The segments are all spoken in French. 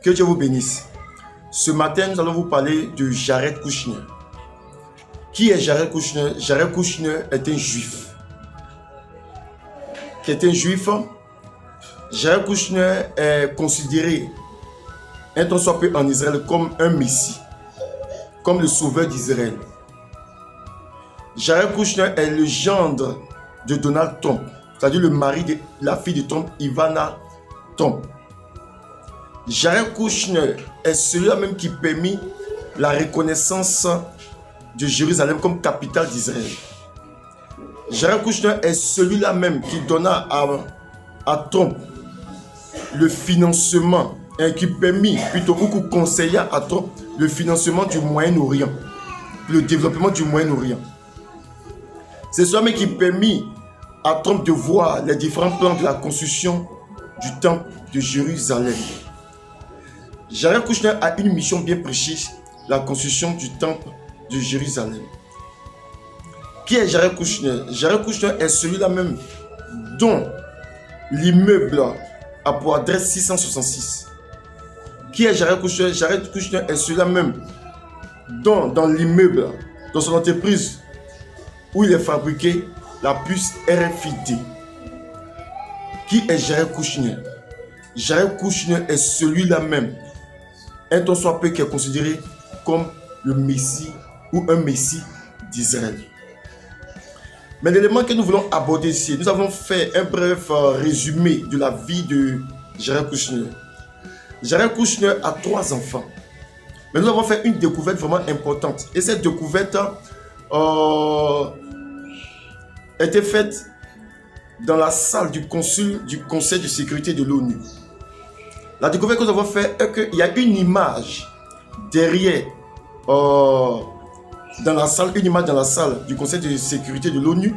Que Dieu vous bénisse. Ce matin, nous allons vous parler de Jared Kushner. Qui est Jared Kushner? Jared Kushner est un juif. Jared Kushner est considéré, un tant soit peu en Israël, comme un messie, comme le sauveur d'Israël. Jared Kushner est le gendre de Donald Trump, c'est-à-dire le mari de la fille de Trump, Ivana Trump. Jared Kushner est celui-là même qui permit la reconnaissance de Jérusalem comme capitale d'Israël. Jared Kushner est celui-là même qui donna à Trump le financement, qui permit, plutôt beaucoup conseilla à Trump le financement du Moyen-Orient, le développement du Moyen-Orient. C'est celui-là même qui permit à Trump de voir les différents plans de la construction du temple de Jérusalem. Jared Kushner a une mission bien précise, la construction du temple de Jérusalem. Qui est Jared Kushner? Jared Kushner est celui-là même dont l'immeuble a pour adresse 666. Qui est Jared Kushner? Jared Kushner est celui-là même dont dans l'immeuble, dans son entreprise où il est fabriqué, la puce RFID. Qui est Jared Kushner? Jared Kushner est celui-là même, un tant soit peu, qui est considéré comme le Messie ou un Messie d'Israël. Mais l'élément que nous voulons aborder ici, nous avons fait un bref résumé de la vie de Jared Kushner. Jared Kushner a 3 enfants. Mais nous avons fait une découverte vraiment importante. Et cette découverte était faite dans la salle du Conseil de sécurité de l'ONU. La découverte que nous avons faite est qu'il y a une image derrière, dans la salle du Conseil de sécurité de l'ONU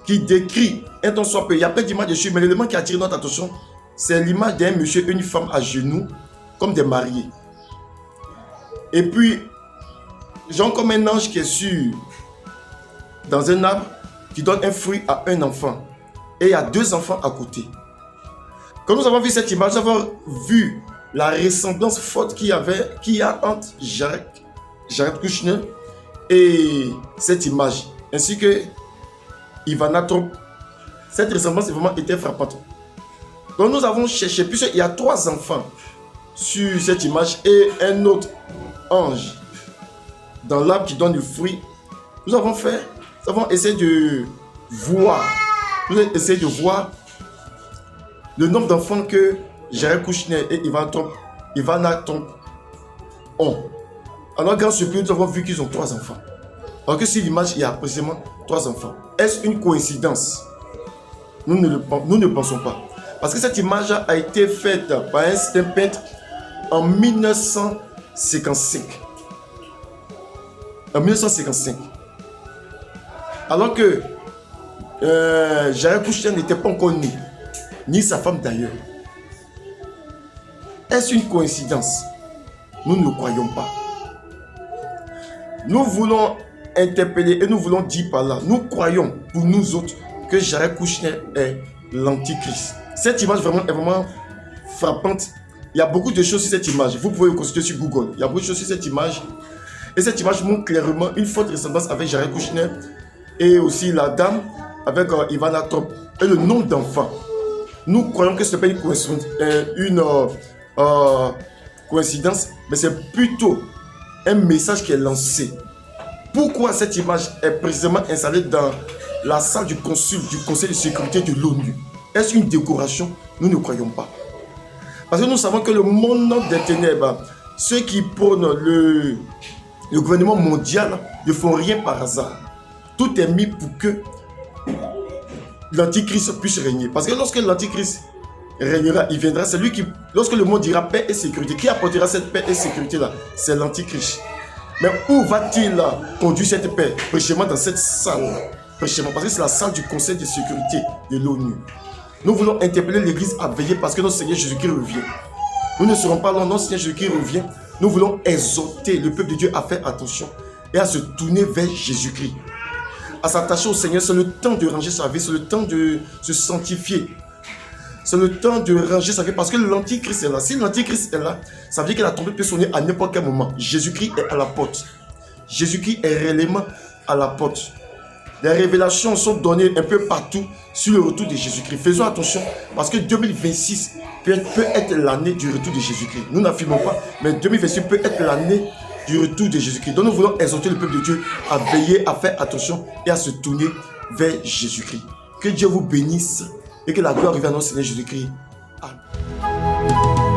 qui décrit un tant soit peu. Il y a plein d'images dessus, mais l'élément qui a attiré notre attention, c'est l'image d'un monsieur et une femme à genoux, comme des mariés. Et puis, genre comme un ange qui est sur dans un arbre, qui donne un fruit à un enfant. Et il y a 2 enfants à côté. Quand nous avons vu cette image, nous avons vu la ressemblance forte qu'il y a entre Jared Kushner et cette image, ainsi que Ivana Trump. Cette ressemblance vraiment était frappante. Donc nous avons cherché, puisqu'il y a 3 enfants sur cette image et un autre ange dans l'arbre qui donne le fruit. Nous avons essayé de voir le nombre d'enfants que Jared Kushner et Ivana Trump ont. À notre grande surprise, nous avons vu qu'ils ont 3 enfants. Alors que sur l'image, il y a précisément 3 enfants. Est-ce une coïncidence? Nous ne pensons pas. Parce que cette image a été faite par un certain peintre en 1955. Alors que Jared Kushner n'était pas encore né, ni sa femme d'ailleurs. Est-ce une coïncidence? Nous ne croyons pas. Nous voulons interpeller et nous voulons dire par là, nous croyons pour nous autres que Jared Kushner est l'antichrist. Cette image est vraiment frappante. Il y a beaucoup de choses sur cette image. Vous pouvez le consulter sur Google. Il y a beaucoup de choses sur cette image. Et cette image montre clairement une forte ressemblance avec Jared Kushner et aussi la dame avec Ivana Trump et le nombre d'enfants. Nous croyons que ce n'est pas une coïncidence, mais c'est plutôt un message qui est lancé. Pourquoi cette image est précisément installée dans la salle du Conseil de sécurité de l'ONU? Est-ce une décoration? Nous ne croyons pas. Parce que nous savons que le monde des ténèbres, ceux qui prônent le gouvernement mondial, ne font rien par hasard. Tout est mis pour que l'antichrist puisse régner. Parce que lorsque l'antichrist régnera, il viendra, c'est lui qui, lorsque le monde dira paix et sécurité, qui apportera cette paix et sécurité-là? C'est l'antichrist. Mais où va-t-il conduire cette paix? Précisément dans cette salle. Précisément, parce que c'est la salle du Conseil de sécurité de l'ONU. Nous voulons interpeller l'Église à veiller parce que notre Seigneur Jésus-Christ revient. Nous ne serons pas là, notre Seigneur Jésus-Christ revient. Nous voulons exhorter le peuple de Dieu à faire attention et à se tourner vers Jésus-Christ. À s'attacher au Seigneur, c'est le temps de ranger sa vie, c'est le temps de se sanctifier. C'est le temps de ranger sa vie parce que l'antichrist est là. Si l'antichrist est là, ça veut dire que la trompette peut sonner à n'importe quel moment. Jésus-Christ est à la porte. Jésus-Christ est réellement à la porte. Les révélations sont données un peu partout sur le retour de Jésus-Christ. Faisons attention parce que 2026 peut être l'année du retour de Jésus-Christ. Nous n'affirmons pas, mais 2026 peut être l'année du retour de Jésus-Christ. Donc nous voulons exhorter le peuple de Dieu à veiller, à faire attention et à se tourner vers Jésus-Christ. Que Dieu vous bénisse et que la gloire arrive à notre Seigneur Jésus-Christ. Amen.